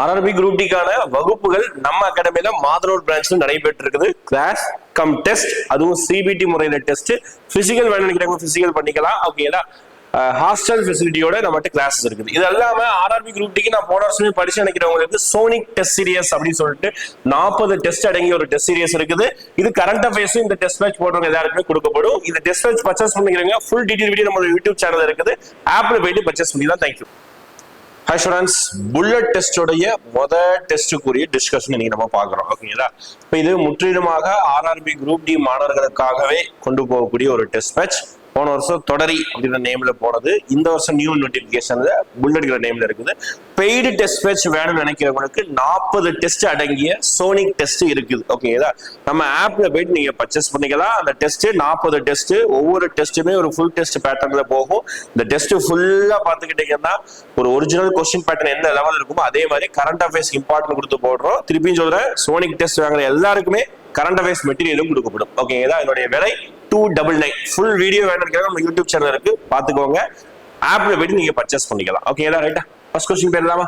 RRB group டிக்கான வகுப்புகள் நம்ம அகாடமியில மாதனூர் பிரான்ச்ல நடைபெற்று இருக்குது. கிளாஸ் கம் டெஸ்ட், அதுவும் சிபிடி முறையில டெஸ்ட். பிசிக்கல் வேணும் நினைக்கிறவங்க பிசிக்கல் பண்ணிக்கலாம். ஓகேங்களா? ஹாஸ்டல் ஃபெசிலிட்டியோட நம்மகிட்ட கிளாஸஸ் இருக்குது. இது எல்லாமே ஆர்ஆர்பி குரூப் டிக்கு நான் போன வருஷமே படிச்சு நினைக்கிறவங்களுக்கு சோனிக் டெஸ்ட் சீரியஸ் அப்படின்னு சொல்லிட்டு 40 டெஸ்ட் அடங்கிய ஒரு டெஸ்ட் சீரியஸ் இருக்குது. இது கரண்ட் அஃபேர்ஸும் இந்த டெஸ்ட் மேட்ச் போடுறவங்க எல்லாருக்குமே கொடுக்கப்படும். இந்த டெஸ்ட் மேட்ச் பர்ச்சேஸ் பண்ணிக்கிறீங்க. ஃபுல் டீடைல் வீடியோ நம்ம யூடியூப் சேனல் இருக்குது. ஆப்ல போயிட்டு பர்ச்சேஸ் பண்ணிக்கலாம். தேங்க்யூ. ஹாய் ஸ்டூடெண்ட்ஸ், புல்லட் டெஸ்டோடைய டெஸ்டுக்குரிய டிஸ்கஷன் இன்னைக்கு நம்ம பார்க்குறோம். ஓகேங்களா? இப்போ இது முற்றிலுமாக ஆர்ஆர்பி குரூப் டி மாணவர்களுக்காகவே கொண்டு போகக்கூடிய ஒரு டெஸ்ட் மேட்ச். போன வருஷம் தொடரி அப்படின்ற நேம்ல போனது, இந்த வருஷம் நியூ நோட்டிபிகேஷன்ல புல்லட்ங்கிற நேம்ல இருக்குது. பெய்டு டெஸ்ட் மேட்ச் வேணும்னு நினைக்கிறவங்களுக்கு 40 டெஸ்ட் அடங்கிய சோனிக் டெஸ்ட் இருக்குது. ஓகேங்களா? நம்ம ஆப்ல போயிட்டு நீங்க பர்ச்சேஸ் பண்ணிக்கலாம். அந்த டெஸ்ட் 40 டெஸ்ட், ஒவ்வொரு டெஸ்ட்டுமே ஒரு ஃபுல் டெஸ்ட் பேட்டர்ன்ல போகும். இந்த டெஸ்ட் ஃபுல்லா பாத்துக்கிட்டீங்கன்னா ஒரு ஒரிஜினல் கொஸ்டின் பேட்டர்ன் என்ன லெவல் இருக்குமோ அதே மாதிரி கரண்ட் அஃபேர்ஸ் இம்பார்ட்டன்ட் கொடுத்து போடுறோம். திருப்பியும் சொல்றேன், சோனிக் டெஸ்ட் வாங்குற எல்லாருக்குமே கரண்ட் அஃபேர்ஸ் மெட்டீரியலும் கொடுக்கப்படும். ஓகேங்களா? இதனுடைய விலை 299. ஃபுல் வீடியோ வேணும் நம்ம யூடியூப் சேனல் இருக்கு, பாத்துக்கோங்க. ஆப்ல போயிட்டு நீங்க பர்ச்சேஸ் பண்ணிக்கலாம். ஓகேங்களா? ரைட்டா? ஃபர்ஸ்ட் கொஸ்டின் போயிடலாமா?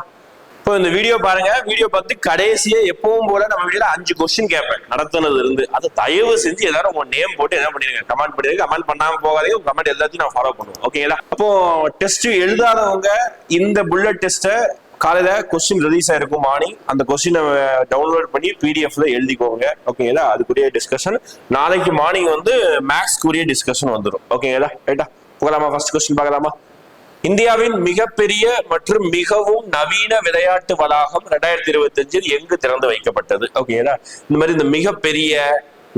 இப்போ இந்த வீடியோ பாருங்க. வீடியோ பார்த்து கடைசியா எப்பவும் போல நம்ம வீடியோல 5 கொஸ்டின் கேட்பேன் நடத்துனது இருந்து. அதை தயவு செஞ்சு எல்லாரும் உங்க நேம் போட்டு என்ன பண்ணிருங்க, கமெண்ட் பண்ணிருங்க. கமெண்ட் பண்ணாம போகாதீங்க. உங்க கமெண்ட் எல்லாத்தையும் நான் ஃபாலோ பண்ணுவேன். ஓகேங்களா? அப்போ டெஸ்ட் எழுதாதவங்க இந்த புல்லட் டெஸ்ட்டை காலையில கொஸ்டின் ரிலீஸ் ஆயிருக்கும் மார்னிங். அந்த கொஸ்டினை டவுன்லோட் பண்ணி பிடிஎஃப்ல எழுதிக்கோங்க. ஓகேங்களா? அதுக்குரிய டிஸ்கஷன் நாளைக்கு மார்னிங் வந்து மேக்ஸ்க்குரிய டிஸ்கஷன் வந்துடும். ஓகேங்களா? ரைட்டா? போகலாமா? ஃபர்ஸ்ட் கொஸ்டின் பார்க்கலாமா? இந்தியாவின் மிகப்பெரிய மற்றும் மிகவும் நவீன விளையாட்டு வளாகம் 2025 எங்கு திறந்து வைக்கப்பட்டது? ஓகேங்களா? இந்த மாதிரி இந்த மிகப்பெரிய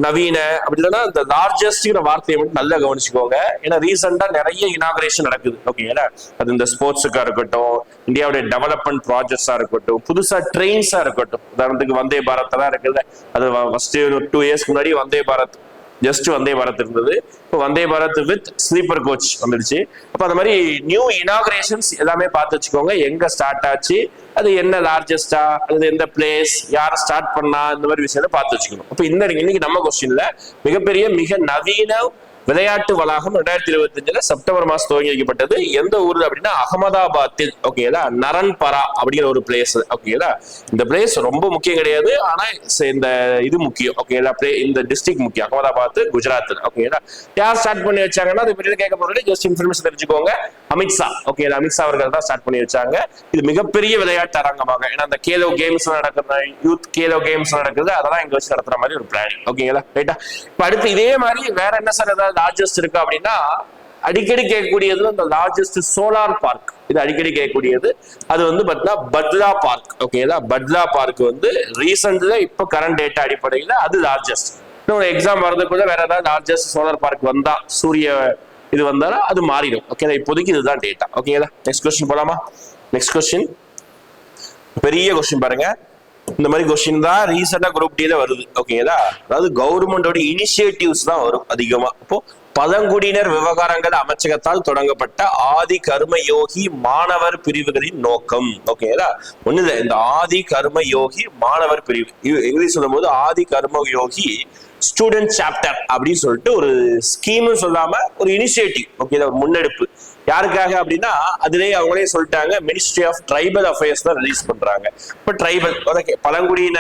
நவீன அப்படி இல்லைன்னா இந்த லார்ஜஸ்ட்ங்கிற வார்த்தையை மட்டும் நல்லா கவனிச்சுக்கோங்க. ஏன்னா ரீசெண்டா நிறைய இனாகிரேஷன் நடக்குது. ஓகேங்களா? அது இந்த ஸ்போர்ட்ஸுக்கா இருக்கட்டும், இந்தியாவுடைய டெவலப்மெண்ட் ப்ராஜெக்ட்ஸா இருக்கட்டும், புதுசா ட்ரெயின்ஸா இருக்கட்டும். உதாரணத்துக்கு வந்தே பாரத் தான் இருக்குது. அது ஃபர்ஸ்ட் 2 இயர்ஸ்க்கு முன்னாடி வந்தே பாரத், ஜஸ்ட் வந்தே பாரத் இருந்தது. இப்போ Vande Bharat with sleeper coach வந்துடுச்சு. அப்போ அந்த மாதிரி நியூ இனாகிரேஷன்ஸ் எல்லாமே பார்த்து வச்சுக்கோங்க. எங்க ஸ்டார்ட் ஆச்சு, அது என்ன லார்ஜஸ்டா, அது எந்த பிளேஸ், யார் ஸ்டார்ட் பண்ணா, இந்த மாதிரி விஷயத்த பார்த்து வச்சுக்கணும். அப்போ இன்னைக்கு நம்ம கொஸ்டின்ல மிகப்பெரிய மிக நவீன விளையாட்டு வளாகம் 2025 செப்டம்பர் மாசம் துவங்கி வைக்கப்பட்டது. எந்த ஊர்ல அப்படின்னா அகமதாபாத்தில். ஓகேங்களா? நரன்பரா அப்படிங்கிற ஒரு பிளேஸ். ஓகேங்களா? இந்த பிளேஸ் ரொம்ப முக்கியம் கிடையாது, ஆனா இந்த இது முக்கியம். ஓகேங்களா? இந்த டிஸ்ட்ரிக்ட் முக்கியம். அகமதாபாத், குஜராத். ஓகேங்களா? யார் ஸ்டார்ட் பண்ணி வச்சாங்கன்னா அது பெரிய கேட்க போறது ஜஸ்ட் இன்ஃபர்மேஷன் தெரிஞ்சுக்கோங்க. அமித்ஷா. ஓகேங்களா? அமித்ஷா அவர்கள் தான் ஸ்டார்ட் பண்ணி வச்சாங்க. இது மிகப்பெரிய விளையாட்டு அரங்கமாக, ஏன்னா அந்த கேலோ கேம்ஸ் நடக்குது, யூத் கேலோ கேம்ஸ் நடக்குது, அதெல்லாம் இங்க வச்சு நடத்துற மாதிரி ஒரு பிளானிங். ஓகேங்களா? ரைட்டா? இப்ப அடுத்து இதே மாதிரி வேற என்ன சார் ஏதாவது லார்ஜஸ்ட் இருக்கு அப்படின்னா, அடிக்கடி கேட்கக்கூடியது அந்த லார்ஜஸ்ட் சோலார் பார்க். இது அடிக்கடி கேட்கக்கூடியது. அது வந்து பாத்தீங்கன்னா பட்லா பார்க். ஓகேங்களா? பட்லா பார்க் வந்து ரீசெண்ட்ல இப்ப கரண்ட் டேட்டா அடிப்படையில் அது லார்ஜஸ்ட். இன்னொரு எக்ஸாம் வரதுக்குள்ள வேற ஏதாவது லார்ஜஸ்ட் சோலார் பார்க் வந்தா, சூரிய இது வந்தாலும் அது மாறிடும். ஓகேங்களா? இப்போதைக்கு இதுதான் டேட்டா. ஓகேங்களா? நெக்ஸ்ட் கொஸ்டின் போலாமா? நெக்ஸ்ட் கொஸ்டின் பெரிய கொஸ்டின் பாருங்க. இந்த மாதிரி கொஸ்டின் தான் ரீசெண்டா குரூப் டில வருது. ஓகேங்களா? அதாவது கவர்மெண்டோட இனிஷியேட்டிவ்ஸ் தான் வரும் அதிகமா. இப்போ பழங்குடியினர் விவகாரங்கள் அமைச்சகத்தால் தொடங்கப்பட்ட ஆதி கர்ம யோகி மாணவர் பிரிவுகளின் நோக்கம். ஓகேங்களா? ஒண்ணுல இந்த ஆதி கர்ம யோகி மாணவர் பிரிவு, இங்கிலீஷ் சொல்லும் போது ஆதி கர்ம யோகி ஸ்டூடெண்ட் சாப்டர் அப்படின்னு சொல்லிட்டு ஒரு ஸ்கீம் சொல்லாம ஒரு இனிஷியேட்டிவ். ஓகே, ஒரு முன்னெடுப்பு. யாருக்காக அப்படின்னா அதுலேயே அவங்களே சொல்லிட்டாங்க, மினிஸ்ட்ரி ஆஃப் ட்ரைபல் அஃபேர்ஸ் தான் ரிலீஸ் பண்றாங்க. இப்ப ட்ரைபல் பழங்குடியின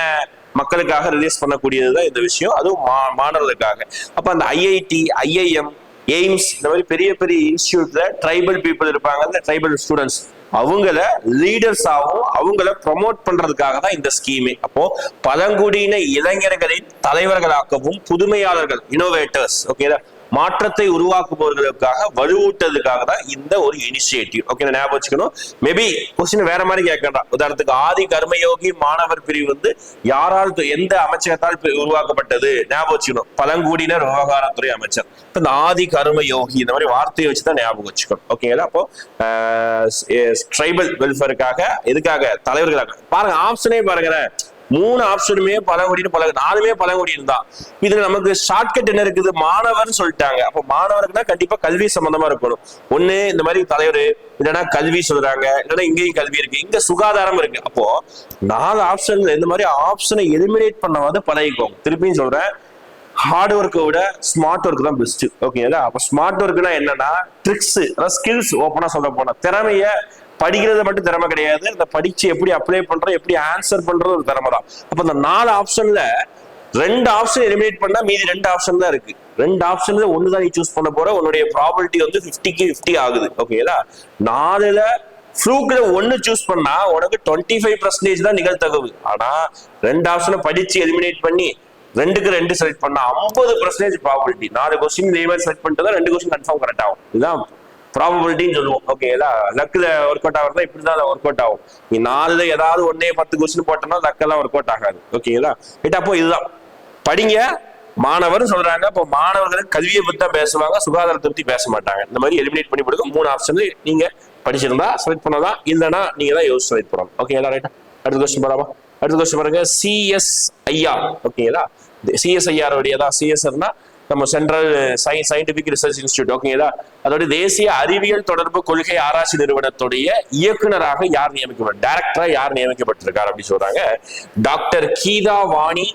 மக்களுக்காக ரிலீஸ் பண்ணக்கூடியதுதான் இந்த விஷயம், அதுவும் மாணவர்களுக்காக. அப்ப அந்த ஐஐடி, ஐஐஎம், எய்ம்ஸ், இந்த மாதிரி பெரிய பெரிய இன்ஸ்டிடியூட்ல ட்ரைபல் பீப்புள் இருப்பாங்க, ட்ரைபல் ஸ்டூடெண்ட்ஸ், அவங்கள லீடர்ஸ் ஆகும், அவங்கள ப்ரமோட் பண்றதுக்காக தான் இந்த ஸ்கீமே. அப்போ பழங்குடியின இளைஞர்களின் தலைவர்களாக்கவும் புதுமையாளர்கள், இனோவேட்டர்ஸ், ஓகேதா, மாற்றத்தை உருவாக்குபவர்களுக்காக வலுவூட்டதுக்காக தான் இந்த ஒரு இனிஷியேட்டிவ். ஓகே, ஞாபகம் வச்சுக்கணும். மேபி கொஸ்டின் வேற மாதிரி கேட்கலாம். உதாரணத்துக்கு ஆதி கர்மயோகி மாணவர் பிரிவு வந்து யாரால், எந்த அமைச்சகத்தால் உருவாக்கப்பட்டது? ஞாபகம் வச்சுக்கணும், பழங்குடியினர் விவகாரத்துறை அமைச்சர். இந்த ஆதி கர்மயோகி இந்த மாதிரி வார்த்தையை வச்சுதான் ஞாபகம் வச்சுக்கணும். ஓகேங்களா? அப்போ ட்ரைபல் வெல்ஃபேருக்காக, எதுக்காக? தலைவர்களாக. பாருங்க ஆப்ஷனே பாருங்க, 3 ஆப்ஷனுமே பழங்குடியின, 4மே பழங்குடியின தான். இதுல நமக்கு ஷார்ட்கட் என்ன இருக்குது? மாணவர் சொல்லிட்டாங்க. அப்ப மாணவர்னா கண்டிப்பா கல்வி சம்பந்தமா இருக்கணும். ஒண்ணு இந்த மாதிரி தலைவர், இல்லைன்னா கல்வி சொல்றாங்க, இல்லைன்னா இங்கேயும் கல்வி இருக்கு, இங்க சுகாதாரம் இருக்கு. அப்போ 4 ஆப்ஷன்ல இந்த மாதிரி ஆப்ஷனை எலிமினேட் பண்ணாத பழகிக்கோங்க. திருப்பியும் சொல்றேன், ஹார்ட் ஒர்க்கை விட ஸ்மார்ட் ஒர்க் தான் பெஸ்ட். ஓகேங்களா? அப்ப ஸ்மார்ட் ஒர்க்னா என்னன்னா ட்ரிக்ஸ், ஸ்கில்ஸ், ஓப்பனா சொல்ல போனா திறமைய படிக்கிறது மட்டும் திறமை கிடையாது, அந்த படிச்சு எப்படி அப்ளை பண்றோம், எப்படி ஆன்சர் பண்றது ஒரு திறமை தான். அப்ப இந்த 4 ஆப்ஷன்ல 2 ஆப்ஷன் எலிமினேட் பண்ணா மீதி 2 ஆப்ஷன் தான் இருக்கு. 2 ஆப்ஷன்ல ஒன்னு தான் நீ சூஸ் பண்ண போற. உன்னுடைய ப்ராபபிலிட்டி வந்து 50க்கு 50 ஆகுது. ஓகேங்களா? 4ல ஃப்ளூக்ல 1 சூஸ் பண்ணா உனக்கு 25% தான் நிகழ்தகவு. ஆனா 2 ஆப்ஷனை படிச்சு எலிமினேட் பண்ணி 2க்கு 2 செலக்ட் பண்ணா 50% ப்ராபபிலிட்டி. 4 கொஸ்டின் இதே மாதிரி செலக்ட் பண்ணிட்டு தான் 2 கொஸ்டின் கன்ஃபார்ம் கரெக்ட் ஆகும். இதுதான் ப்ராபபிலிட்டின்னு சொல்லுவோம். ஓகேங்களா? லக்ல ஒர்க் அவுட் ஆகுறதா இப்படிதான் ஒர்க் அவுட் ஆகும். நீ 4ல ஏதாவது 10 கொஸ்டின் போட்டோம்னா லக்கெல்லாம் ஒர்க் அவுட் ஆகாது. ஓகேங்களா? அப்போ இதுதான் படிங்க மாணவர் சொல்றாங்க. இப்போ மாணவர்களுக்கு கல்வியை பத்தி தான் பேசுவாங்க, சுகாதாரத்தை பத்தி பேச மாட்டாங்க. இந்த மாதிரி எலிமினேட் பண்ணி கொடுக்க 3 ஆப்ஷன் நீங்க படிச்சிருந்தா செலக்ட் பண்ணலாம், இல்லைன்னா நீங்க தான் யோசிச்சு செலக்ட் பண்ணணும். ஓகேங்களா? ரைட்டா? அடுத்த கொஸ்டின் போலாமா? அடுத்த கொஸ்டின் பாருங்க. சிஎஸ்ஐஆர். ஓகேங்களா? சிஎஸ்ஐஆர் உடையதான். சிஎஸ்ஆர்னா நம்ம சென்ட்ரல் சயின்டிபிக் ரிசர்ச் இன்ஸ்டியூட். ஓகேங்களா? அதோட தேசிய அறிவியல் தொடர்பு கொள்கை ஆராய்ச்சி நிறுவனத்துடைய இயக்குனராக யார் நியமிக்கப்பட்ட, டைரக்டரா யார் நியமிக்கப்பட்டிருக்கார் அப்படின்னு சொல்றாங்க. டாக்டர் கீதாவாணி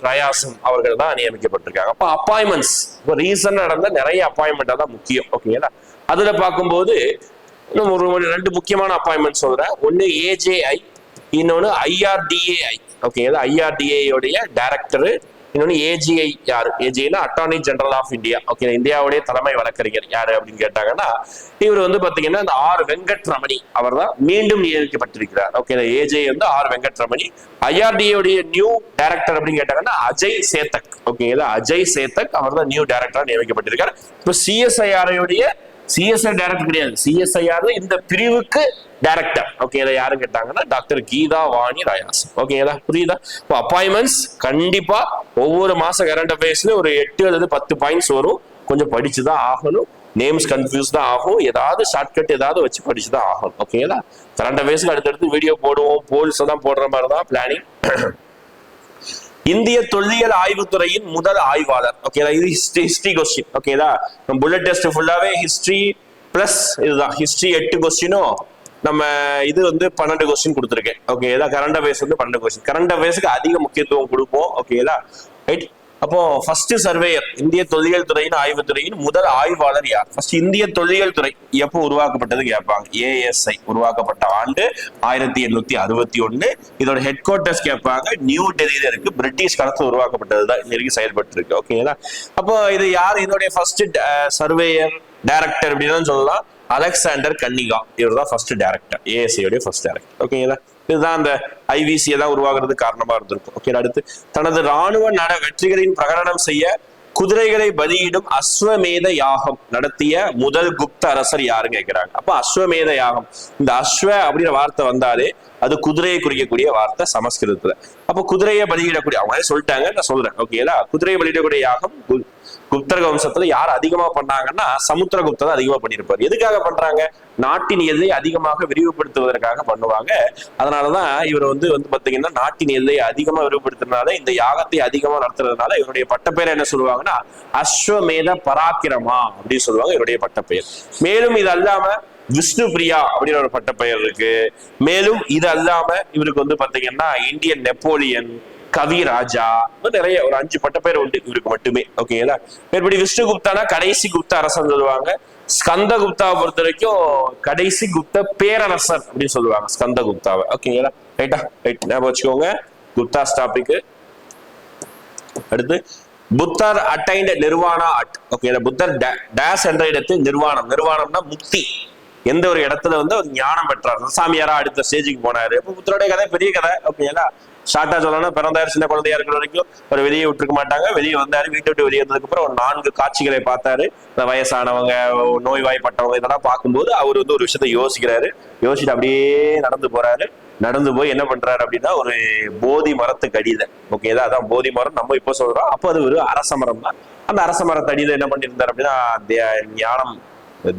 ரயாசம் அவர்கள் தான் நியமிக்கப்பட்டிருக்காங்க. அப்ப அப்பாயின்மெண்ட்ஸ் இப்போ ரீசன் நடந்த நிறைய அப்பாயின்மெண்டா தான் முக்கியம். ஓகேங்களா? அதுல பார்க்கும்போது ஒரு 2 முக்கியமான அப்பாயின்மெண்ட் சொல்றேன். ஒன்னு ஏஜேஐ, இன்னொன்னு ஐஆர்டிஏஐ. ஓகேங்களா? ஐஆர்டிஏ உடைய டைரக்டர், இன்னொன்னு ஏஜிஐ. யாரு? ஏஜிஐனா attorney general of India. Okay, இந்தியாவுடைய தலைமை வழக்கறிஞர் யாரு அப்படின்னு கேட்டாங்கன்னா இவர் வந்து பாத்தீங்கன்னா இந்த ஆர் வெங்கட்ரமணி அவர் தான் மீண்டும் நியமிக்கப்பட்டிருக்கிறார். ஓகே, ஏஜிஐ வந்து ஆர் வெங்கட்ரமணி. ஐஆர்டிஏ உடைய நியூ டைரக்டர் அப்படின்னு கேட்டாங்கன்னா அஜய் சேத்தக். ஓகேங்களா? அஜய் சேத்தக் அவர் தான் நியூ டைரக்டரா நியமிக்கப்பட்டிருக்கார். இப்போ சிஎஸ்ஐஆர் உடைய சிஎஸ்ஐ டைரக்டர் கிடையாது, சிஎஸ்ஐஆர் இந்த பிரிவுக்கு டைரக்டர். ஓகே, யாரும் கேட்டாங்கன்னா டாக்டர் கீதாவாணி ரயாசம். ஓகேங்களா? புரியுதா? இப்போ அப்பாயின்மெண்ட்ஸ் கண்டிப்பா ஒவ்வொரு மாச கரண்ட் அஃபேர்ஸ்ல ஒரு 8 அல்லது 10 பாயிண்ட்ஸ் வரும். கொஞ்சம் படிச்சுதான் ஆகணும். நேம்ஸ் கன்ஃபியூஸ் தான் ஆகும். ஏதாவது ஷார்ட்கட் ஏதாவது வச்சு படிச்சுதான் ஆகணும். ஓகேங்களா? கரண்ட் அஃபேர்ஸ்க்கு அடுத்தடுத்து வீடியோ போடுவோம், போல்ஸ் தான் போடுற மாதிரி தான் பிளானிங். இந்திய தொல்லியல் ஆய்வுத்துறையின் முதல் ஆய்வாளர். ஓகேதா? இது ஹிஸ்டரி கொஸ்டின். ஓகேதா? புல்லட் டெஸ்ட் ஃபுல்லாவே ஹிஸ்டரி பிளஸ் இதுதான். ஹிஸ்டரி 8 கொஸ்டினும் நம்ம இது வந்து 12 கொஸ்டின் கொடுத்துருக்கேன். ஓகேதா? கரண்ட் அஃபேர்ஸ் வந்து 12 கொஸ்டின். கரண்ட் அஃபேர்ஸ்க்கு அதிக முக்கியத்துவம் கொடுப்போம். ஓகேதா? ரைட். அப்போ ஃபர்ஸ்ட் சர்வேயர், இந்திய தொல்லியல் துறையின் ஆய்வுத்துறையின் முதல் ஆய்வாளர் யார்? ஃபர்ஸ்ட் இந்திய தொல்லியல் துறை எப்போ உருவாக்கப்பட்டது கேட்பாங்க. ஏஎஸ்ஐ உருவாக்கப்பட்ட ஆண்டு 1861. இதோட ஹெட் குவார்டர்ஸ் கேட்பாங்க. நியூ டெல்லியில இருக்கு. பிரிட்டிஷ் காலத்துல உருவாக்கப்பட்டதுதான் இன்னைக்கு செயல்பட்டு இருக்கு. ஓகேங்களா? அப்போ இது யார் இதோடைய ஃபர்ஸ்ட் சர்வேயர் டைரக்டர் அப்படின்னு சொல்லலாம். அலெக்சாண்டர் கன்னிகா இவர் தான் ஃபர்ஸ்ட் டைரக்டர், ஏஎஸ்ஐ உடைய ஃபர்ஸ்ட் டைரக்டர். ஓகேங்களா? இதுதான் அந்த ஐவிசி எல்லாம் உருவாகிறதுக்கு காரணமா இருந்திருக்கும். ஓகே, அடுத்து தனது ராணுவ வெற்றிகளின் பிரகடனம் செய்ய குதிரைகளை பலியிடும் அஸ்வமேத யாகம் நடத்திய முதல் குப்த அரசர் யாருன்னு கேட்கிறாங்க. அப்ப அஸ்வமேத யாகம், இந்த அஸ்வ அப்படிங்கிற வார்த்தை வந்தாலே அது குதிரையை குறிக்கக்கூடிய வார்த்தை சமஸ்கிருதத்துல. அப்ப குதிரையை பலியிடக்கூடிய அவங்க சொல்லிட்டாங்க, நான் சொல்றேன். ஓகேங்களா? குதிரையை பலியிடக்கூடிய யாகம் குப்தர் வம்சத்துல யார் அதிகமா பண்ணாங்கன்னா சமுத்திரகுப்தர் தான் அதிகமா பண்ணியிருப்பாரு. எதுக்காக பண்றாங்க? நாட்டின் எல்லையை அதிகமாக விரிவுபடுத்துவதற்காக பண்ணுவாங்க. அதனாலதான் இவர் வந்து பாத்தீங்கன்னா நாட்டின் எல்லையை அதிகமா விரிவுபடுத்துறதுனால, இந்த யாகத்தை அதிகமா நடத்துறதுனால இவருடைய பட்டப்பெயர் என்ன சொல்லுவாங்கன்னா அஸ்வமேத பராக்கிரமா அப்படின்னு சொல்லுவாங்க இவருடைய பட்டப்பெயர். மேலும் இது அல்லாம விஷ்ணு பிரியா அப்படின்னு ஒரு பட்டப்பெயர் இருக்கு. மேலும் இது அல்லாம இவருக்கு வந்து பாத்தீங்கன்னா இந்தியன் நெப்போலியன், கவி ராஜா, நிறைய ஒரு 5 பட்டப்பெயர் உண்டு இவருக்கு மட்டுமே. ஓகேங்களா? மேற்படி விஷ்ணுகுப்தானா கடைசி குப்த அரசன் சொல்லுவாங்க. ஸ்கந்த குப்தாவை பொறுத்த வரைக்கும் கடைசி குப்த பேரரசர் அப்படின்னு சொல்லுவாங்க ஸ்கந்த குப்தாவை. ஓகேங்களா? ரைட்டா? ரைட், ஞாபகம் வச்சுக்கோங்க குப்தாஸ் டாபிக். அடுத்து புத்தர் அட்டைன்ட் நிர்வாணா அட். ஓகேங்களா? புத்தர் டேஸ் என்ற இடத்தில் நிர்வாணம்னா முக்தி. எந்த ஒரு இடத்துல வந்து ஒரு ஞானம் பெற்றார், சாமியாரா அடுத்த ஸ்டேஜுக்கு போனாரு. இப்போ புத்தருடைய கதை பெரிய கதை. ஓகேங்களா? ஷார்ட்டா சொல்லணும், பிறந்தாரு சின்ன குழந்தையா இருக்கிற வரைக்கும் ஒரு வெளியே விட்டுருக்க மாட்டாங்க. வெளியே வந்தாரு, வீட்டை விட்டு வெளியே வந்ததுக்கு அப்புறம் ஒரு 4 காட்சிகளை பார்த்தாரு. இந்த வயசானவங்க, நோய்வாய்ப்பட்டவங்க இதெல்லாம் பார்க்கும்போது அவர் வந்து ஒரு விஷயத்த யோசிக்கிறாரு. யோசிச்சுட்டு அப்படியே நடந்து போறாரு. நடந்து போய் என்ன பண்றாரு அப்படின்னா ஒரு போதி மரத்துக்கு அடியில. ஓகேதா? அதான் போதி மரம் நம்ம இப்போ சொல்றோம். அப்போ அது ஒரு அரச மரம் தான். அந்த அரச மரத்து அடியில என்ன பண்ணியிருந்தாரு அப்படின்னா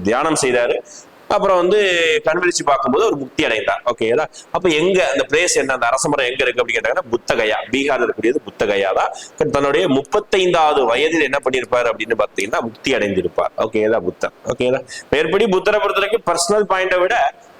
தியானம் செய்தாரு. அப்புறம் வந்து கண்விழிச்சு பார்க்கும்போது ஒரு முக்தி அடைந்தார். ஓகேங்களா? அப்ப எங்க அந்த பிளேஸ் என்ன, அந்த அரசமரம் எங்க இருக்கு அப்படின்னு கேட்டாங்கன்னா புத்தகயா, பீகார்ல இருக்கக்கூடியது புத்தகயா தான். தன்னுடைய 35வது வயதில் என்ன பண்ணிருப்பாரு அப்படின்னு பாத்தீங்கன்னா முக்தி அடைந்திருப்பார். ஓகேங்களா? புத்தர். ஓகேங்களா? மேற்படி புத்தரை பொறுத்த வரைக்கும் பர்சனல் பாயிண்டை விட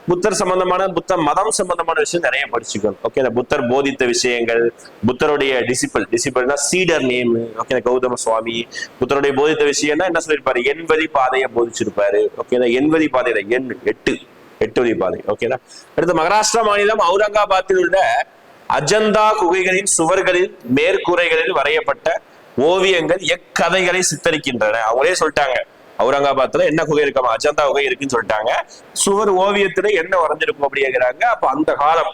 புத்தர் சம்பந்தமான புத்த மதம் சம்பந்தமான விஷயம் நிறைய படிச்சுக்கணும். ஓகே, புத்தர் போதித்த விஷயங்கள், புத்தருடைய டிசிபிள்னா சீடர் நேம். ஓகே, கௌதம சுவாமி புத்தருடைய போதித்த விஷயம்னா என்ன சொல்லியிருப்பாரு? எண்வழி பாதையை போதிச்சிருப்பாரு. ஓகே, எண்வழி பாதையில 8 8 வழிப்பாதை. ஓகேடா. அடுத்து மகாராஷ்டிரா மாநிலம் அவுரங்காபாத்தில் உள்ள அஜந்தா குகைகளின் சுவர்களில் மேற்கூரைகளில் வரையப்பட்ட ஓவியங்கள் எக்கதைகளை சித்தரிக்கின்றன. அவங்களே சொல்லிட்டாங்க அவுரங்காபாத்ல என்ன குகை இருக்காம, அஜந்தா குகை இருக்குன்னு சொல்லிட்டாங்க. சுவர் ஓவியத்துல என்ன வரைஞ்சிருக்கும் அப்படி கேட்கிறாங்க. அப்ப அந்த காலம்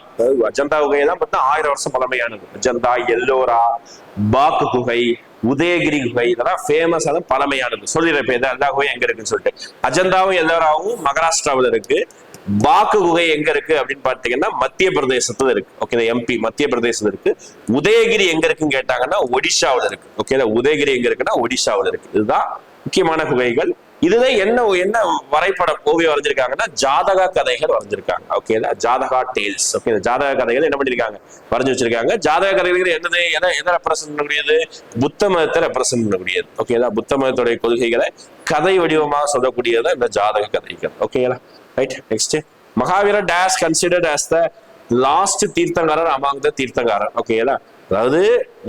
அஜந்தா குகை தான் பார்த்தா 1000 வருஷம் பழமையானது. அஜந்தா, எல்லோரா, பாக் குகை, உதயகிரி குகை, இதெல்லாம் ஃபேமஸான பழமையானது. சொல்லிடுறப்ப எல்லா குகை எங்க இருக்குன்னு சொல்லிட்டு. அஜந்தாவும் எல்லோராவும் மகாராஷ்டிராவில் இருக்கு. பாக்கு குகை எங்க இருக்கு அப்படின்னு பாத்தீங்கன்னா மத்திய பிரதேசத்துல இருக்கு. ஓகே, எம்பி மத்திய பிரதேசத்துல இருக்கு. உதயகிரி எங்க இருக்குன்னு கேட்டாங்கன்னா ஒடிஷாவில் இருக்கு. ஓகே, உதயகிரி எங்க இருக்குன்னா ஒடிஷாவில் இருக்கு. இதுதான் முக்கியமான குகைகள். இதுதான் என்ன வரைபடம் ஓவியம் வரைஞ்சிருக்காங்கன்னா ஜாதக கதைகள் வரைஞ்சிருக்காங்க. Okay, Jataka tales. ஓகே, ஜாதக கதைகள் என்ன பண்ணிருக்காங்க, வரைஞ்சு வச்சிருக்காங்க. ஜாதக கதைகள் என்னது, எதை ரெப்ரசென்ட் பண்ணக்கூடியது, புத்த மதத்தை ரெப்ரசென்ட் பண்ணக்கூடியது. ஓகேங்களா, புத்த மதத்துடைய கொள்கைகளை கதை வடிவமாக சொல்லக்கூடியது இந்த ஜாதக கதைகள். ஓகேங்களா, ரைட். நெக்ஸ்ட், மகாவீர டேஸ் considered as the last tirthankara among the tirthankara. ஓகேங்களா, அதாவது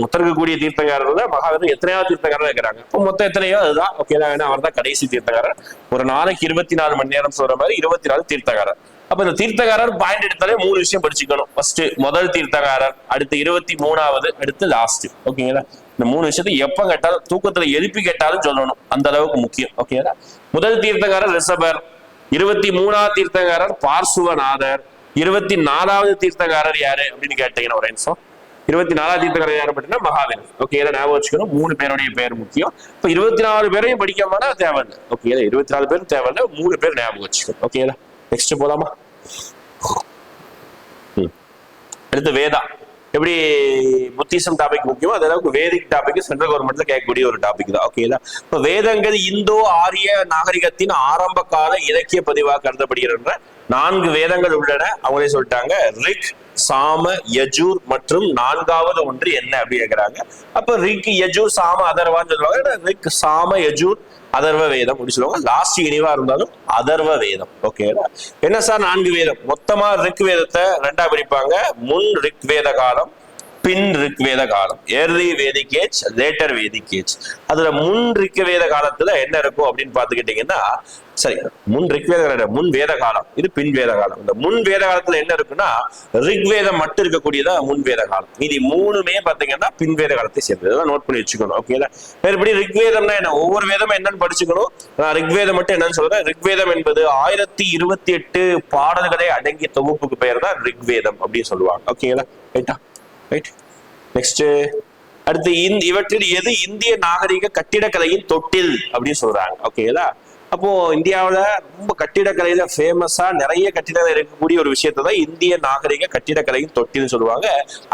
மொத்தம் இருக்கக்கூடிய தீர்த்தங்காரர்கள் மகாவீரர் எத்தனையாவது தீர்த்தங்காரர் இருக்கிறாங்க. இப்போ மொத்தம் எத்தனையோ அதுதான். ஓகேங்களா, ஏன்னா அவர் தான் கடைசி தீர்த்தங்காரர். ஒரு நாளைக்கு 24 மணி நேரம் சொல்ற மாதிரி 24 தீர்த்தங்காரர். அப்ப இந்த தீர்த்தங்காரர் பாயிண்ட் எடுத்தாலே 3 விஷயம் படிச்சுக்கணும். ஃபர்ஸ்ட் முதல் தீர்த்தங்காரர், அடுத்து 23வது, அடுத்து லாஸ்ட். ஓகேங்களா, இந்த 3 விஷயத்தை எப்ப கேட்டாலும் தூக்கத்துல எழுப்பி கேட்டாலும் சொல்லணும், அந்த அளவுக்கு முக்கியம். ஓகேங்களா, முதல் தீர்த்தங்காரர் ரிஷபர், 23வது தீர்த்தங்காரர் பார்சுவநாதர், 24வது தீர்த்தங்காரர் யாரு அப்படின்னு கேட்டீங்கன்னா ஒரு நிமிஷம். 24வது தீர்த்தங்காரர் யாரு அப்படின்னா மகாவீரர். ஓகே, ஞாபகம் வச்சுக்கணும். 3 பேருடைய பேர் முக்கியம். இப்ப 24 பேரையும் படிக்கமானா தேவையில்லை. ஓகே, 24 பேரும் தேவையில்லை, 3 பேர் ஞாபகம் வச்சுக்கணும். ஓகே, நெக்ஸ்ட் போலாமா. அடுத்து வேதா. எப்படி புத்திசம் டாபிக் முக்கியமோ அதே அளவுக்கு வேதிக் டாபிக் சென்ட்ரல் கவர்மெண்ட்ல கேட்கக்கூடிய ஒரு டாபிக் தான். ஓகேங்களா, இப்ப வேதங்கள் இந்தோ ஆரிய நாகரிகத்தின் ஆரம்ப கால இலக்கிய பதிவாக கருதப்படுகின்ற 4 வேதங்கள் உள்ளன. அவங்களே சொல்லிட்டாங்க ரிக், சாம, யஜூர் மற்றும் 4வது ஒன்று என்ன அப்படி கேட்கிறாங்க. அப்ப ரிக், யஜூர், சாம, அதர்வான்னு சொல்லுவாங்க. ரிக், சாம, யஜூர், அதர்வ வேதம் அப்படி சொல்லுவாங்க. லாஸ்ட் இனிவா இருந்தாலும் அதர்வ வேதம். ஓகேங்களா, என்ன சார் 4 வேதம்? மொத்தமா ரிக் வேதத்தை 2ஆ பிரிப்பாங்க. முன் ரிக் வேத காலம், பின் ரிக் வேத காலம். ஏர்லி வேதிக் ஏஜ், லேட்டர் வேதிக் ஏஜ். அதுல முன் ரிக் வேத காலத்துல என்ன இருக்கும் அப்படின்னு பாத்துக்கிட்டீங்கன்னா, சரி, முன் ரிக் வேத, முன் வேத காலம், இது பின் வேத காலம். இந்த முன் வேத காலத்துல என்ன இருக்குன்னா ரிக் வேதம் மட்டும் இருக்கக்கூடியதா முன் வேத காலம். மீதி 3மே பாத்தீங்கன்னா பின் வேத காலத்தை சேர்ந்தது. நோட் பண்ணி வச்சுக்கணும். ஓகேங்களா, மறுபடி ரிக் வேதம்னா என்ன, ஒவ்வொரு வேதமும் என்னன்னு படிச்சுக்கணும். ரிக் வேதம் மட்டும் என்னன்னு சொல்றேன். ரிக் வேதம் என்பது 1028 பாடல்களை அடங்கிய தொகுப்புக்கு பெயர் தான் ரிக் வேதம் அப்படின்னு சொல்லுவாங்க. ஓகேங்களா, ரைட்டா, ரைட். நெக்ஸ்ட், அடுத்து இவற்றில் எது இந்திய நாகரிக கட்டிடக்கலையின் தொட்டில் அப்படின்னு சொல்றாங்க. ஓகேங்களா, அப்போ இந்தியாவில ரொம்ப கட்டிடக்கலையில ஃபேமஸா நிறைய கட்டிடங்கள் இருக்கக்கூடிய ஒரு விஷயத்தை தான் இந்திய நாகரிக கட்டிடக்கலையின் தொட்டில்னு சொல்லுவாங்க.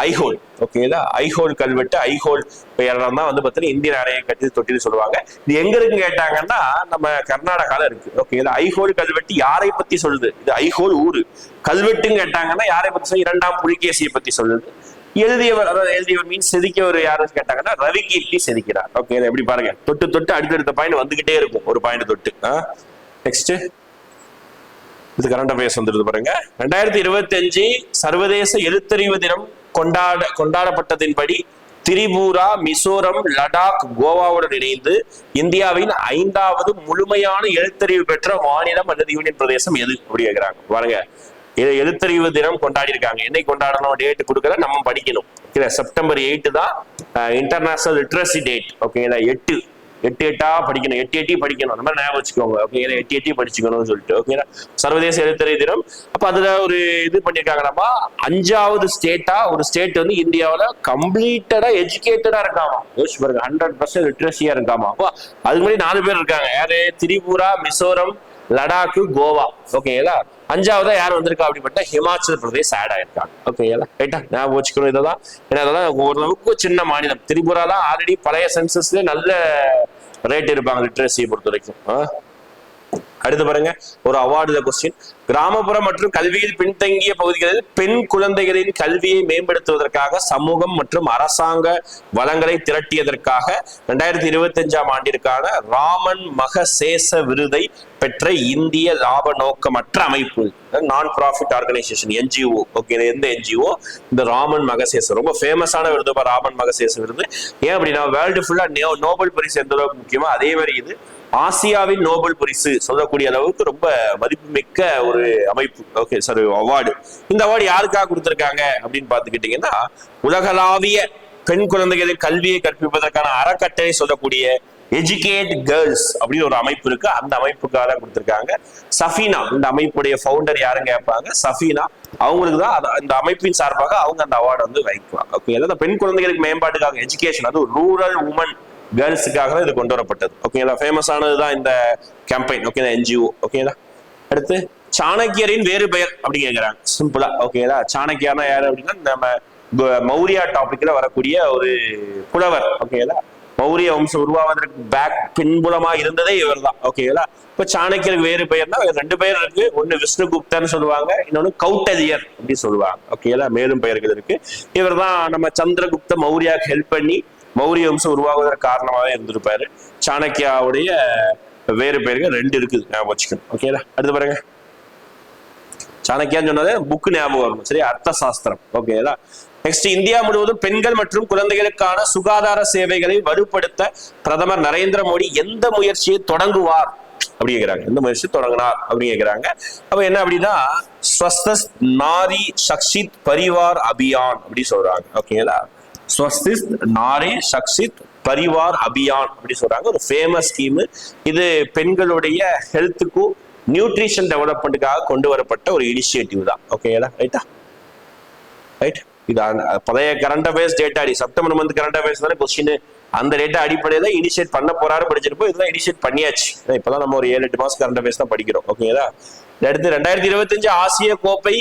ஐஹோல். ஓகேங்களா, ஐஹோல் கல்வெட்டு, ஐஹோல் இடம் தான் வந்து பார்த்தீங்கன்னா இந்திய நாகரிக கட்டிட தொட்டில்னு சொல்லுவாங்க. இது எங்க இருக்குன்னு கேட்டாங்கன்னா நம்ம கர்நாடகால இருக்கு. ஓகேங்களா, ஐஹோல் கல்வெட்டு யாரை பத்தி சொல்லுது? இது ஐஹோல் ஊரு. கல்வெட்டுன்னு கேட்டாங்கன்னா யாரை பத்தி சொல்லுது? 2ஆம் புலிகேசியை பத்தி சொல்லுது. எழுதியவர், அதாவது எழுதியவர் மீன்ஸ் செதுக்கியவர் யாருன்னு கேட்டாங்கன்னா ரவிகீர்த்தி செதுக்கிறார். ஓகே, எப்படி பாருங்க, தொட்டு தொட்டு அடுத்தடுத்த பாயிண்ட் வந்துகிட்டே இருக்கும், ஒரு பாயிண்ட் தொட்டு. நெக்ஸ்ட், இது கரண்ட் அஃபேர்ஸ் வந்துருது பாருங்க. 2025 சர்வதேச எழுத்தறிவு தினம் கொண்டாடப்பட்டதின்படி திரிபுரா, மிசோரம், லடாக், கோவாவுடன் இணைந்து இந்தியாவின் 5வது முழுமையான எழுத்தறிவு பெற்ற மாநிலம் அல்லது யூனியன் பிரதேசம் எது அப்படி கேட்கிறாங்க. பாருங்க, எழுத்தறிவு தினம் கொண்டாடி இருக்காங்க. என்னைக்கு கொண்டாடணும், டேட் கொடுக்கல, நம்ம படிக்கணும். செப்டம்பர் 8 தான் இன்டர்நேஷனல் லிட்ரஸி டேட். ஓகேங்களா, 8 படிக்கணும், 8 படிக்கணும், அந்த மாதிரி ஞாபகம் வச்சுக்கோங்க. ஓகேங்களா, 8 படிச்சுக்கணும்னு சொல்லிட்டு. ஓகேங்களா, சர்வதேச எழுத்தறிவு தினம். அப்ப அதுல ஒரு இது பண்ணிருக்காங்க, நம்ம 5வது ஸ்டேட்டா ஒரு ஸ்டேட் வந்து இந்தியாவில கம்ப்ளீட்டடா எஜுகேட்டடா இருக்காமா. யோசிச்சு பாருங்க, 100% லிட்ரஸியா இருக்காமா. அப்போ அதுக்கு முன்னாடி 4 பேர் இருக்காங்க. யாரு? திரிபுரா, மிசோரம், லடாக்கு, கோவா. ஓகேங்களா, 5வதா யார் வந்திருக்கா அப்படிப்பட்ட ஹிமாச்சல் பிரதேஷ் ஆட் ஆயிருக்காங்க. ஓகேங்களா, ரைட்டா, ஞாபகம் வச்சுக்கணும். இதெல்லாம் ஏன்னா அதெல்லாம் ஓரளவுக்கு சின்ன மாநிலம். திரிபுரா தான் ஆல்ரெடி பழைய சென்சஸ்ல நல்ல ரேட் இருப்பாங்க லிட்ரஸியை பொறுத்த வரைக்கும். அடுத்து பாருங்க, ஒரு அவார்டு கொஸ்டின். கிராமப்புற மற்றும் கல்வியில் பின்தங்கிய பகுதிகளில் பெண் குழந்தைகளின் கல்வியை மேம்படுத்துவதற்காக சமூகம் மற்றும் அரசாங்க வளங்களை திரட்டியதற்காக 2025ஆம் ஆண்டிற்கான ராமன் மகசேச விருதை பெற்ற இந்திய லாப நோக்கமற்ற அமைப்பு, நான் ப்ராஃபிட் ஆர்கனைசேஷன், என்ஜிஓ. ஓகே, எந்த என்ஜிஓ? இந்த ராமன் மகசேச. ரொம்ப ஃபேமஸான விருது ராமன் மகசேச விருது. ஏன் அப்படின்னா வேர்ல்டு ஃபுல்லா நோபல் பரிசு எந்த அளவுக்கு முக்கியமோ அதே மாதிரி இது ஆசியாவின் நோபல் பரிசு சொல்லக்கூடிய அளவுக்கு ரொம்ப மதிப்புமிக்க ஒரு அமைப்பு. Okay sir, award. இந்த அவார்டு யாருக்காக கொடுத்திருக்காங்க அப்படின்னு பாத்துக்கிட்டீங்கன்னா, உலகளாவிய பெண் குழந்தைகளின் கல்வியை கற்பிப்பதற்கான அறக்கட்டளை சொல்லக்கூடிய எஜுகேட் கேர்ள்ஸ் அப்படின்னு ஒரு அமைப்பு இருக்கு. அந்த அமைப்புக்காக தான் கொடுத்திருக்காங்க. சஃபீனா இந்த அமைப்புடைய ஃபவுண்டர் யாரும் கேட்பாங்க, சஃபீனா. அவங்களுக்கு தான் இந்த அமைப்பின் சார்பாக அவங்க அந்த அவார்டு வந்து வைக்கலாம். ஓகே, அதாவது பெண் குழந்தைகளுக்கு மேம்பாட்டுக்காக எஜுகேஷன், அது ரூரல் உமன் கேர்ள்ஸுக்காக தான் இது கொண்டு வரப்பட்டது. ஓகேங்களா, ஃபேமஸ் ஆனதுதான் இந்த கேம்பெயின். ஓகேங்களா, என்ஜிஓ. ஓகேங்களா, அடுத்து சாணக்கியரின் வேறு பெயர் அப்படி கேட்கிறாங்க சிம்பிளா. ஓகேங்களா, சாணக்கியானா யாரு அப்படின்னா நம்ம மௌரியா டாபிக்ல வரக்கூடிய ஒரு புலவர். ஓகேங்களா, மௌரிய வம்சம் உருவாவதற்கு பின்புலமா இருந்ததே இவர் தான். ஓகேங்களா, இப்ப சாணக்கியருக்கு வேறு பெயர்னா ரெண்டு பெயர் இருக்கு. ஒன்னு விஷ்ணுகுப்தன்னு சொல்லுவாங்க, இன்னொன்னு கௌட்டலியர் அப்படின்னு சொல்லுவாங்க. ஓகேங்களா, மேலும் பெயர்கள் இருக்கு. இவர் தான் நம்ம சந்திரகுப்த மௌரியாவுக்கு ஹெல்ப் பண்ணி மௌரிய வம்சம் உருவாகுவதற்கு காரணமாவே இருந்திருப்பாரு. சாணக்கியாவுடைய வேறு பெயர்கள் ரெண்டு இருக்குது, ஞாபகம் வச்சுக்கணும். ஓகேங்களா, அடுத்து பாருங்க. சாணக்கியான்னு சொன்னது புக்கு ஞாபகம் வரணும், சரி, அர்த்த சாஸ்திரம். ஓகேங்களா, நெக்ஸ்ட், இந்தியா முழுவதும் பெண்கள் மற்றும் குழந்தைகளுக்கான சுகாதார சேவைகளை வலுப்படுத்த பிரதமர் நரேந்திர மோடி எந்த முயற்சியை தொடங்குவார் அப்படி கேட்கிறாங்க. எந்த முயற்சி தொடங்கினார் அப்படின்னு கேட்கிறாங்க. அப்ப என்ன அப்படின்னா, ஸ்வஸ்தஸ்த் நாரி சக்ஷித் பரிவார் அபியான் அப்படி சொல்றாங்க. ஓகேங்களா, ஸ்வஸ்திஸ்த் நாரி சக்ஷித் பரிவார் அபியான் அப்படி சொல்றாங்க. ஒரு ஃபேமஸ் ஸ்கீம் இது. பெண்களுடைய ஹெல்த்துக்கும் நியூட்ரிஷன் டெவலப்மெண்ட்டுக்காக கொண்டு வரப்பட்ட ஒரு இனிஷியேட்டிவ் தான். ஓகேங்களா, ரைட்டா, ரைட். இது பழைய current affairs data September month current affairs தானே கொஸ்டின். அந்த டேட்டா அடிப்படையில இனிஷியேட் பண்ண போறாரு படிச்சிருப்போம். இதெல்லாம் இனிஷியேட் பண்ணியாச்சு. இப்பதான் நம்ம ஒரு 7-8 மாசம் கரண்ட் அஃபேர்ஸ் தான் படிக்கிறோம். ஓகேங்களா, அடுத்து 2025 ஆசிய கோப்பை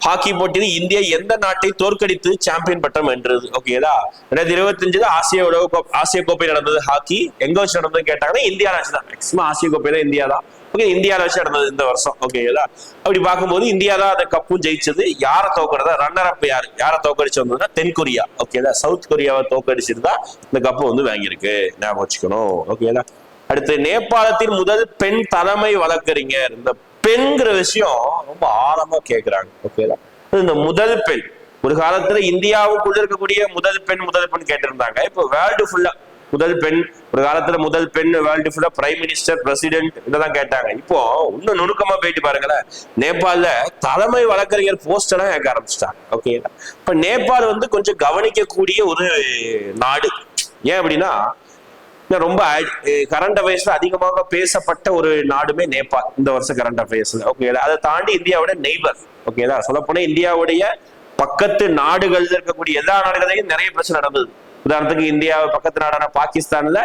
ஹாக்கி போட்டியில் இந்தியா எந்த நாட்டை தோற்கடித்து சாம்பியன் பட்டம் வென்றது? ஓகேதா, 2025 ஆசிய கோப்பை நடந்தது. ஹாக்கி எங்க வச்சு நடந்தது கேட்டாங்கன்னா இந்தியாவில் வச்சு தான். மேக்சிமம் ஆசிய கோப்பையில இந்தியா தான். ஓகே, இந்தியாவில் வச்சு நடந்தது இந்த வருஷம். ஓகேங்களா, அப்படி பார்க்கும்போது இந்தியா தான் அந்த கப்பும் ஜெயிச்சது. யாரை தோக்கடிச்சா, ரன்னர் அப் யாரை தோக்கடிச்சு வந்ததுன்னா தென்கொரியா. ஓகேதா, சவுத் கொரியாவை தோக்கடிச்சிருந்தா இந்த கப்பு வந்து வாங்கியிருக்கு, ஞாபகம் வச்சுக்கணும். ஓகேதா, அடுத்து நேபாளத்தின் முதல் பெண் தலைமை வழக்கறிஞர். இந்த பெண்கிற விஷயம் ரொம்ப ஆழமா கேட்கிறாங்க. ஓகேதா, இந்த முதல் பெண் ஒரு காலத்துல இந்தியாவுக்குள்ள இருக்கக்கூடிய முதல் பெண் கேட்டிருந்தாங்க. இப்போ வேர்ல்டு ஃபுல்லா முதல் பெண், ஒரு காலத்துல முதல் பெண் வேர்ல்டு ஃபுல்லா பிரைம் மினிஸ்டர், பிரசிடென்ட் இதெல்லாம் கேட்டாங்க. இப்போ இன்னும் நுணுக்கமா போயிட்டு பாருங்களேன், நேபாள்ல தலைமை வழக்கறிஞர் போஸ்ட் எல்லாம் கேட்க ஆரம்பிச்சிட்டாங்க. ஓகே, இப்ப நேபாள் வந்து கொஞ்சம் கவனிக்கக்கூடிய ஒரு நாடு. ஏன் அப்படின்னா, ரொம்ப கரண்ட் அஃபேர்ஸ்ல அதிகமாக பேசப்பட்ட ஒரு நாடுமே நேபாள் இந்த வருஷம் கரண்ட் அஃபேர்ஸ்ல. ஓகே, அதை தாண்டி இந்தியாவோட நெய்பர். ஓகேதா, சொல்ல போனா இந்தியாவுடைய பக்கத்து நாடுகள்ல இருக்கக்கூடிய எல்லா நாடுகளையும் நிறைய பிரச்சனை நடந்தது. உதாரணத்துக்கு இந்தியா பக்கத்து நாடான பாகிஸ்தான்ல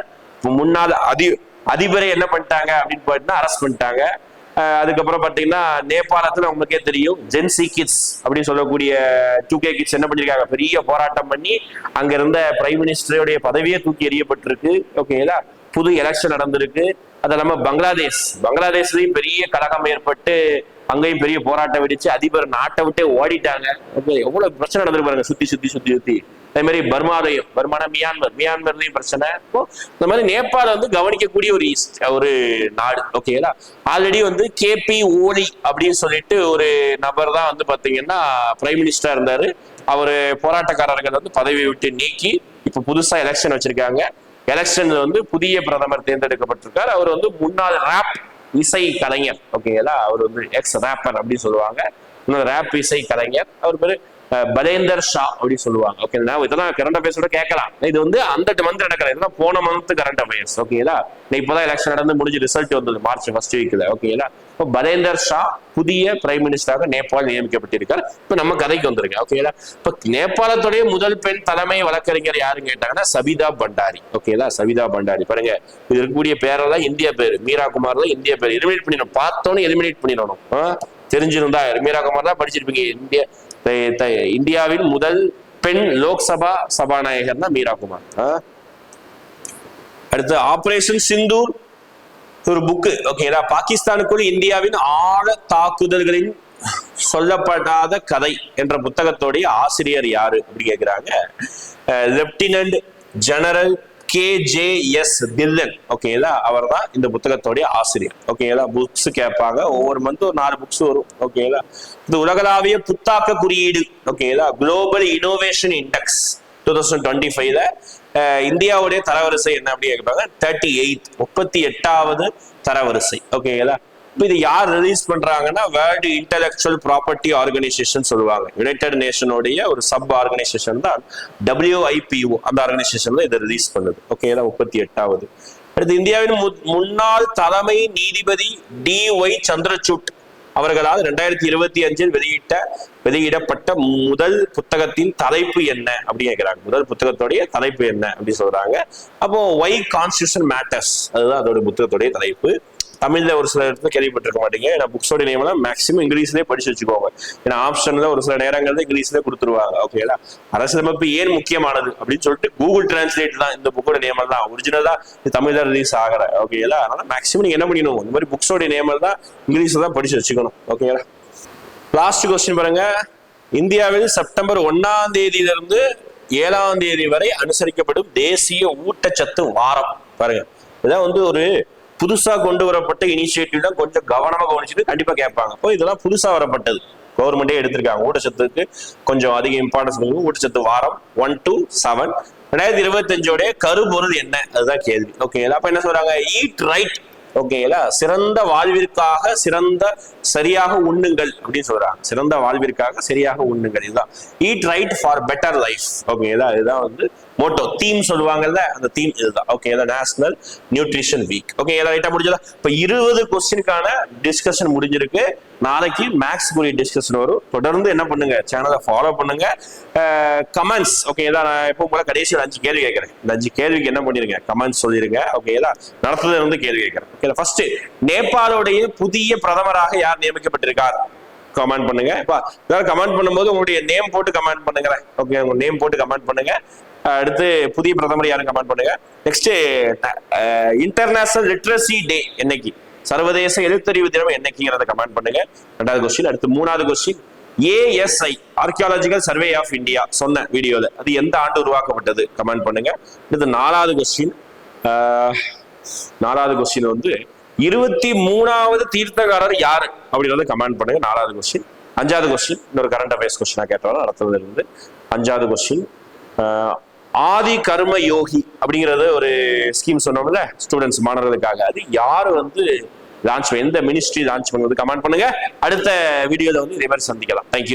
முன்னாள் அதிபரை என்ன பண்ணிட்டாங்க அப்படின்னு போயிட்டுனா அரெஸ்ட் பண்ணிட்டாங்க. அதுக்கப்புறம் பாத்தீங்கன்னா நேபாளத்துல உங்களுக்கே தெரியும், ஜென்சி கிட்ஸ் அப்படின்னு சொல்லக்கூடிய 2K கிட்ஸ் என்ன பண்ணிருக்காங்க, பெரிய போராட்டம் பண்ணி அங்க இருந்த பிரைம் மினிஸ்டருடைய பதவியே தூக்கி எறியப்பட்டிருக்கு. ஓகேங்களா, புது எலெக்ஷன் நடந்திருக்கு. அது இல்லாம பங்களாதேஷ்லயும் பெரிய கலகம் ஏற்பட்டு அங்கேயும் பெரிய போராட்டம் வெடிச்சு அதிபர் நாட்டை விட்டே ஓடிட்டாங்க. எவ்வளவு பிரச்சனை நடந்திருக்கு பாருங்க, சுத்தி. அதே மாதிரி பர்மானா மியான்மர்லயும் பிரச்சனை. இப்போ இந்த மாதிரி நேபாள் வந்து கவனிக்கக்கூடிய ஒரு நாடு. ஓகேங்களா, ஆல்ரெடி வந்து KP ஓலி அப்படின்னு சொல்லிட்டு ஒரு நபர் தான் வந்து பாத்தீங்கன்னா பிரைம் மினிஸ்டரா இருந்தாரு. அவரு போராட்டக்காரர்கள் வந்து பதவியை விட்டு நீக்கி இப்ப புதுசா எலெக்ஷன் வச்சிருக்காங்க. எலெக்ஷன்ல வந்து புதிய பிரதமர் தேர்ந்தெடுக்கப்பட்டிருக்காரு. அவர் வந்து முன்னாள் ராப் இசை கலைஞர். ஓகேங்களா, அவர் வந்து எக்ஸ் ரேப்பர் அப்படின்னு சொல்லுவாங்க. ரேப் இசை கலைஞர். அவர் பேரு பலேந்தர் ஷா அப்படின்னு சொல்லுவாங்க. ஓகேங்களா, இதெல்லாம் கரண்ட் அஃபேர்ஸோட கேட்கலாம். இது வந்து அந்த மந்த் நடக்கல, இதெல்லாம் போன மந்த் கரண்ட் அஃபேர்ஸ். ஓகேங்களா, இப்பதான் எலெக்ஷன் நடந்து முடிஞ்சு ரிசல்ட் வந்தது மார்ச் ஃபர்ஸ்ட் வீக்ல. ஓகேங்களா, இப்போ பலேந்தர் ஷா புதிய பிரைம் மினிஸ்டராக நேபாள் நியமிக்கப்பட்டிருக்கார். இப்ப நம்ம கதைக்கு வந்துருங்க. ஓகேங்களா, இப்ப நேபாளத்துடைய முதல் பெண் தலைமை வழக்கறிஞர் யாருன்னு கேட்டாங்கன்னா சபிதா பண்டாரி. ஓகேங்களா, சபிதா பண்டாரி. பாருங்க, இது இருக்கக்கூடிய பேரெல்லாம் இந்திய பேர். மீரா குமார் தான் இந்திய பேர். எலிமினேட் பண்ணிடணும், பார்த்தோன்னு எலிமினேட் பண்ணிடணும். தெரிஞ்சிருந்தா மீரா குமார் தான் படிச்சிருப்பீங்க. இந்தியாவின் முதல் பெண் லோக்சபா சபாநாயகர் தான் மீரா குமார். அடுத்து ஆபரேஷன் சிந்தூர் ஒரு புக்கு. ஓகேங்களா, பாகிஸ்தானுக்குள் இந்தியாவின் ஆழ தாக்குதல்களின் சொல்லப்படாத கதை என்ற புத்தகத்தோடைய ஆசிரியர் யாரு அப்படி கேட்கிறாங்க. Lieutenant general KJS Dhillon. ஓகேங்களா, அவர் தான் இந்த புத்தகத்தோடைய ஆசிரியர். ஓகேங்களா, புக்ஸ் கேட்பாங்க, ஒவ்வொரு மந்த் ஒரு 4 புக்ஸ் வரும். ஓகேங்களா, இது உலகளாவிய புத்தாக்க குறியீடு. ஓகேங்களா, குளோபல் இனோவேஷன் இண்டெக்ஸ் 2025ல இந்தியாவுடைய தரவரிசை என்ன அப்படின்னு கேட்பாங்க. 38வது தரவரிசை. ஓகேங்களா? இப்போ இது யார் ரிலீஸ் பண்றாங்கன்னா வேர்ல்டு இன்டெலெக்சுவல் ப்ராப்பர்ட்டி ஆர்கனைசேஷன் சொல்லுவாங்க. யுனைடெட் நேஷனோடைய ஒரு சப் ஆர்கனைசேஷன் தான் WIPO. அந்த ஆர்கனைசேஷன் தான் இதை ரிலீஸ் பண்ணுது. ஓகேங்களா? 38வது. அடுத்து இந்தியாவின் முன்னாள் தலைமை நீதிபதி DY சந்திரசூட் அவர்களால் 2025 வெளியிடப்பட்ட முதல் புத்தகத்தின் தலைப்பு என்ன அப்படின்னு கேட்கிறாங்க. முதல் புத்தகத்துடைய தலைப்பு என்ன அப்படின்னு சொல்றாங்க. அப்போ ஒய் கான்ஸ்டியூஷன் மேட்டர்ஸ், அதுதான் அதோட புத்தகத்துடைய தலைப்பு. தமிழ்ல ஒரு சில இடத்துல கேள்விப்பட்டிருக்க மாட்டீங்க. ஏன்னா புக்ஸோட நேம் எல்லாம் மேக்ஸிமம் இங்கிலீஷ்லேயே படிச்சு வச்சுக்கோங்க. ஏன்னா ஆப்ஷன்ல ஒரு சில நேரங்கள்ல இங்கிலீஷ்லேயே கொடுத்துருவாங்க. ஓகேங்களா? அரசியலமைப்பு ஏன் முக்கியமானது அப்படின்னு சொல்லிட்டு கூகுள் டிரான்ஸ்லேட் தான் இந்த புக்கோட நேம் தான். ஒரிஜினலா தமிழ்ல ரிலீஸ் ஆகல. ஓகேங்களா? அதனால மேக்ஸிமம் நீங்க என்ன பண்ணிடணும், இந்த மாதிரி புக்ஸோட நேம் தான் இங்கிலீஷ்ல தான் படிச்சு வச்சுக்கணும். ஓகேங்களா? லாஸ்ட் கொஸ்டின் பாருங்க. இந்தியாவில் செப்டம்பர் 1ஆம் தேதியிலிருந்து 7ஆம் தேதி வரை அனுசரிக்கப்படும் தேசிய ஊட்டச்சத்து வாரம். பாருங்க, இதான் வந்து ஒரு புதுசா கொண்டு வரப்பட்ட இனிஷியேட்டிவ் தான். கொஞ்சம் கவனமா கவனிச்சுட்டு கண்டிப்பா கேட்பாங்க. இப்போ இதெல்லாம் புதுசா வரப்பட்டது, கவர்மெண்டே எடுத்திருக்காங்க. ஊட்டச்சத்துக்கு கொஞ்சம் அதிக இம்பார்ட்டன்ஸ் கொடுக்கும். ஊட்டச்சத்து வாரம் 1 to 7 2025 கருப்பொருள் என்ன, அதுதான் கேள்வி. ஓகேங்களா? அப்ப என்ன சொல்றாங்க, ஈட் ரைட். ஓகேங்களா? சிறந்த வாழ்விற்காக சரியாக உண்ணுங்கள் அப்படின்னு சொல்றாங்க. சிறந்த வாழ்விற்காக சரியாக உண்ணுங்கள், இதுதான் eat right for better life. ஓகேங்களா? இதுதான் வந்து மோட்டோ தீம் சொல்லுவாங்கல்ல, அந்த தீம் இதுதான். Okay, national nutrition week. Okay, ரைட்டா முடிஞ்சதா? இப்ப 20 கொஸ்டினுக்கான டிஸ்கஷன் முடிஞ்சிருக்கு. நாளைக்கு மேக்ஸ் குறி டிஸ்கஷன் வரும். தொடர்ந்து என்ன பண்ணுங்க, சேனலை ஃபாலோ பண்ணுங்க. கமெண்ட்ஸ் ஓகே, நான் எப்போ போல கடைசியில் 5 கேள்வி கேட்கறேன். இந்த 5 கேள்விக்கு என்ன பண்ணிருங்க, கமெண்ட்ஸ் சொல்லிருங்க. ஓகேங்களா? நடத்துறது வந்து கேள்வி கேட்கறேன். ஓகே, ஃபர்ஸ்ட் நேபாளுடைய புதிய பிரதமராக யார் நியமிக்கப்பட்டிருக்கார்? கமெண்ட் பண்ணுங்க. கமெண்ட் பண்ணும்போது உங்களுடைய நேம் போட்டு கமெண்ட் பண்ணுங்க. ஓகே, உங்க நேம் போட்டு கமெண்ட் பண்ணுங்க. அடுத்து புதிய பிரதமர் யாரும் கமெண்ட் பண்ணுங்க. நெக்ஸ்ட் இன்டர்நேஷனல் லிட்ரஸி டே என்னைக்கு, சர்வதேச எழுத்தறிவு தினம் என்னைக்குங்கிறத கமெண்ட் பண்ணுங்க. 2வது கொஸ்டின். அடுத்து 3வது question, ASI archaeological survey of India சொன்ன வீடியோல அது எந்த ஆண்டு உருவாக்கப்பட்டது, கமெண்ட் பண்ணுங்க. அடுத்து 4வது கொஸ்டின். 4வது கொஸ்டின் வந்து 23வது தீர்த்தகாரர் யாரு அப்படின்றத கமெண்ட் பண்ணுங்க. 4வது கொஸ்டின். 5வது கொஸ்டின் இன்னொரு கரண்ட் அஃபேர்ஸ் கொஸ்டினா கேட்டாலும் நடத்துறதுல இருந்து. 5வது கொஸ்டின், ஆதி கர்ம யோகி அப்படிங்கிறது ஒரு ஸ்கீம் சொன்னோம்ல ஸ்டூடெண்ட்ஸ் மாணவர்களுக்காக, அது யாரு வந்து லான்ச், எந்த மினிஸ்ட்ரி லான்ச் பண்ணுவது, கமெண்ட் பண்ணுங்க. அடுத்த வீடியோல வந்து இதே மாதிரி சந்திக்கலாம். தேங்க்யூ.